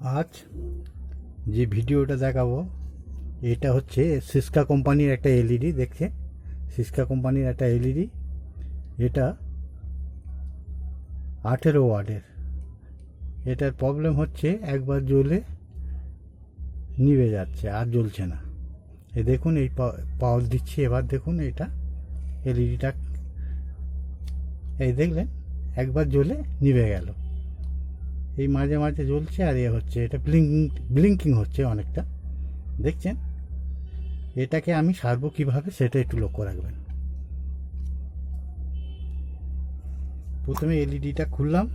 আজ যে ভিডিওটা দেখাবো এটা হচ্ছে সিস্কা কোম্পানির একটা এলইডি। দেখছে সিস্কা কোম্পানির একটা এলইডি, এটা 18 ওয়াটের। এটার প্রবলেম হচ্ছে একবার জ্বলে নিভে যাচ্ছে, আর জ্বলছে না। এই দেখুন, এই পাওয়ার দিচ্ছি, এবার দেখুন এটা এলইডিটা, এই দেখলেন একবার জ্বলে নিভে গেল। এই মাঝে মাঝে জ্বলছে আর এ হচ্ছে, এটা ব্লিঙ্কিং হচ্ছে অনেকটা, দেখছেন। এটাকে আমি সারবো কীভাবে সেটা একটু লক্ষ্য রাখবেন। প্রথমে এলইডিটা খুললাম,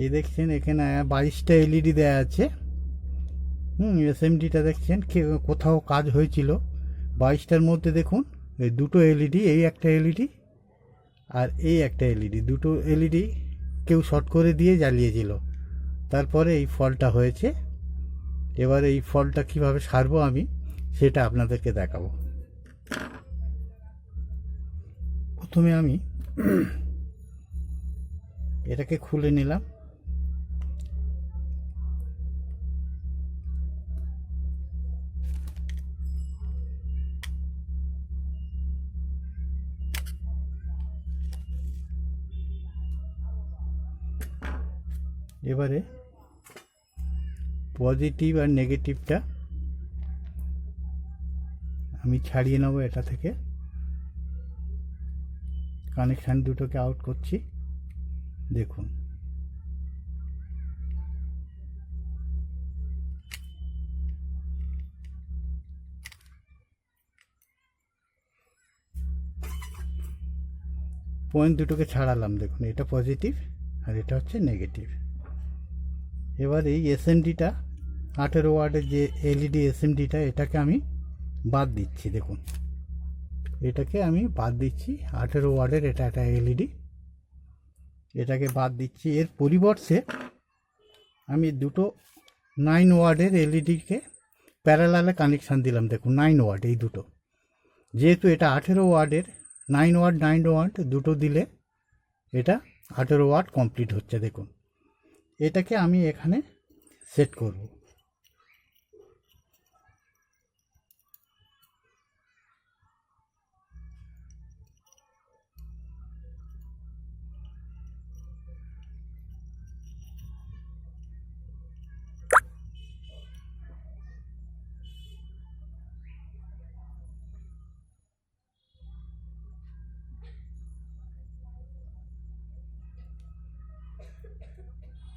এই দেখছেন এখানে 22টা এলইডি দেওয়া আছে। এসএমডিটা দেখছেন কোথাও কাজ হয়েছিল। 22টার মধ্যে দেখুন এই দুটো এলইডি, এই একটা এলইডি আর এই একটা এলইডি, দুটো এলইডি কেউ শর্ট করে দিয়ে জ্বালিয়েছিল, তারপরে এই ফলটা হয়েছে। এবার এই ফলটা কিভাবে সারবো আমি সেটা আপনাদেরকে দেখাবো। প্রথমে আমি এটাকে খুলে নিলাম, এবারে পজিটিভ আর নেগেটিভটা আমি ছাড়িয়ে নেব এটা থেকে। কানেকশান দুটোকে আউট করছি, দেখুন পয়েন্ট দুটোকে ছাড়ালাম, দেখুন এটা পজিটিভ আর এটা হচ্ছে নেগেটিভ। এবার এই এসএমডিটা 18 ওয়াটের যে এলইডি এসএমডিটা, এটাকে আমি বাদ দিচ্ছি। দেখুন এটাকে আমি বাদ দিচ্ছি, 18 ওয়াটের এটা একটা এলইডি, এটাকে বাদ দিচ্ছি। এর পরিবর্তে আমি দুটো 9 ওয়াটের এলইডিকে প্যারালালে কানেকশান দিলাম। দেখুন 9 ওয়াট, এই দুটো, যেহেতু এটা 18 ওয়াটের, 9 ওয়াট 9 ওয়াট দুটো দিলে এটা 18 ওয়াট কমপ্লিট হচ্ছে। দেখুন এটাকে আমি এখানে সেট করব।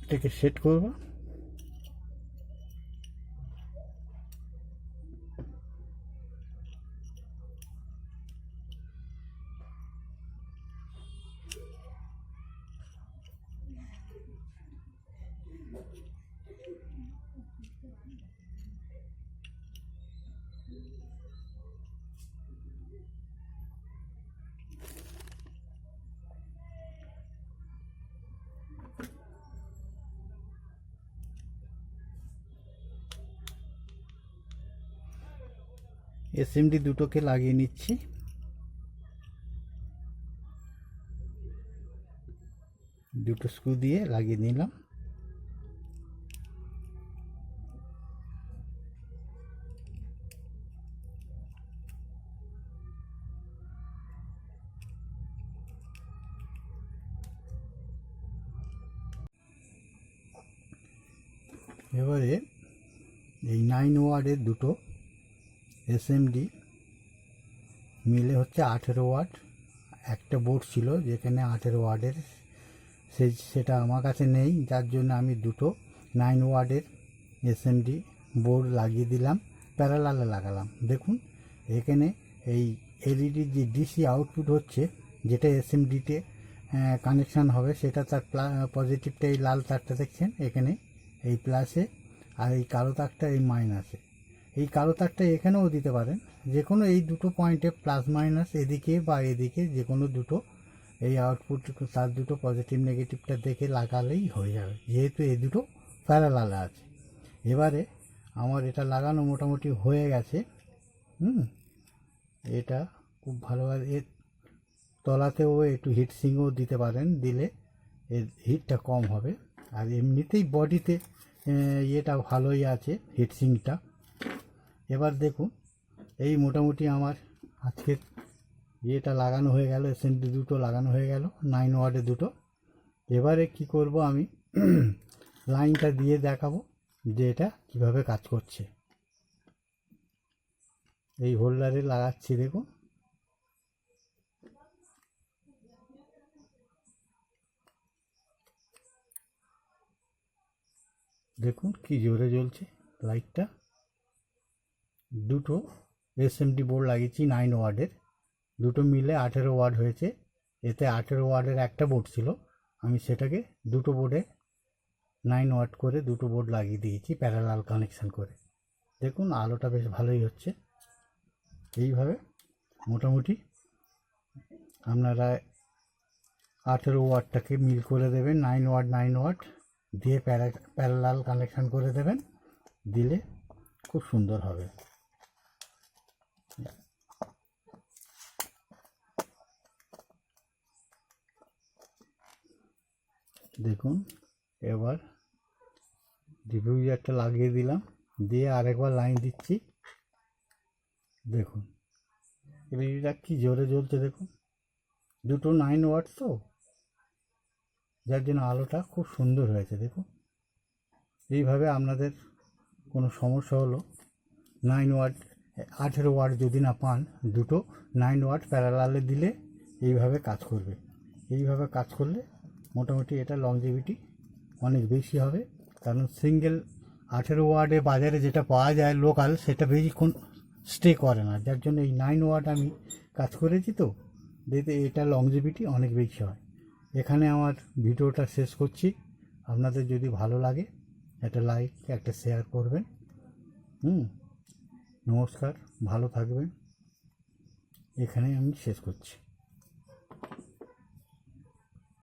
এটাকে সেট করব। এসএমডি দুটোকে লাগিয়ে নিচ্ছি। দুটো স্ক্রু দিয়ে লাগিয়ে নিলাম। এবারে এই 9 ওয়াটের দুটো এসএমডি মিলে হচ্ছে 18 ওয়াট। একটা বোর্ড ছিল যেখানে 18 ওয়াটের, সেটা আমার কাছে নেই, যার জন্য আমি দুটো 9 ওয়াটের এসএমডি বোর্ড লাগিয়ে দিলাম, প্যারালালে লাগালাম। দেখুন এখানে এই এলইডির যে ডিসি আউটপুট হচ্ছে, যেটা এসএমডিতে কানেকশান হবে, সেটা তার পজিটিভটা এই লাল তারটা দেখছেন এখানে, এই প্লাসে, আর এই কালো তারটা এই মাইনাসে। এই কালো তারটা এখানেও দিতে পারেন, যে কোনো এই দুটো পয়েন্টে প্লাস মাইনাস এদিকে বা এদিকে যে কোনো দুটো এই আউটপুট তার দুটো পজিটিভ নেগেটিভটা দেখে লাগালেই হয়ে যাবে, যেহেতু এই দুটো প্যারালালে আছে। এবারে আমার এটা লাগানো মোটামুটি হয়ে গেছে। এটা খুব ভালোভাবে, এর তলাতেও একটু হিট সিংও দিতে পারেন, দিলে এর হিটটা কম হবে। আর এমনিতেই বডিতে ইয়েটা ভালোই আছে, হিটসিংটা। এবার দেখুন, এই মোটামুটি আমার আজকের ইয়েটা লাগানো হয়ে গেল, এসএমডি দুটো লাগানো হয়ে গেল, 9 ওয়াটে দুটো। এবারে কি করব আমি লাইনটা দিয়ে দেখাবো যে এটা কীভাবে কাজ করছে। এই হোল্ডারে লাগাচ্ছি, দেখুন। দেখুন কি জোরে জ্বলছে লাইটটা। দুটো এসএমডি বোর্ড লাগিয়েছি 9 ওয়াটের, দুটো মিলে 18 ওয়াট হয়েছে। এতে 18 ওয়াটের একটা বোর্ড ছিল, আমি সেটাকে দুটো বোর্ডে 9 ওয়াট করে দুটো বোর্ড লাগিয়ে দিয়েছি প্যারালাল কানেকশান করে। দেখুন আলোটা বেশ ভালোই হচ্ছে। এইভাবে মোটামুটি আপনারা 18 ওয়াটটাকে মিল করে দেবেন, 9 ওয়াট দিয়ে প্যারালাল কানেকশান করে দেবেন, দিলে খুব সুন্দর হবে। দেখুন এবার ডিফিউজারটা লাগিয়ে দিলাম, দিয়ে আরেকবার লাইন দিচ্ছি। দেখুন এলইডিটা কি জোরে জ্বলছে, দেখুন। দুটো 9 ওয়াট তো, যার জন্য আলোটা খুব সুন্দর হয়েছে। দেখুন এইভাবে আপনাদের কোনো সমস্যা হলো 9 ওয়াট 18 ওয়াট যদি না পান, দুটো 9 ওয়াট প্যারালালে দিলে এইভাবে কাজ করবে। এইভাবে কাজ করলে মোটামুটি এটা লংজিভিটি অনেক বেশি হবে। কারণ সিঙ্গেল 18 ওয়াটে বাজারে যেটা পাওয়া যায় লোকাল, সেটা বেশিক্ষণ স্টে করে না, যার জন্য এই 9 ওয়াট আমি কাজ করেছি তো, দিতে এটা লংজিভিটি অনেক বেশি হয়। এখানে আমার ভিডিওটা শেষ করছি। আপনাদের যদি ভালো লাগে একটা লাইক একটা শেয়ার করবেন। নমস্কার, ভালো থাকবেন। এখানেই আমি শেষ করছি।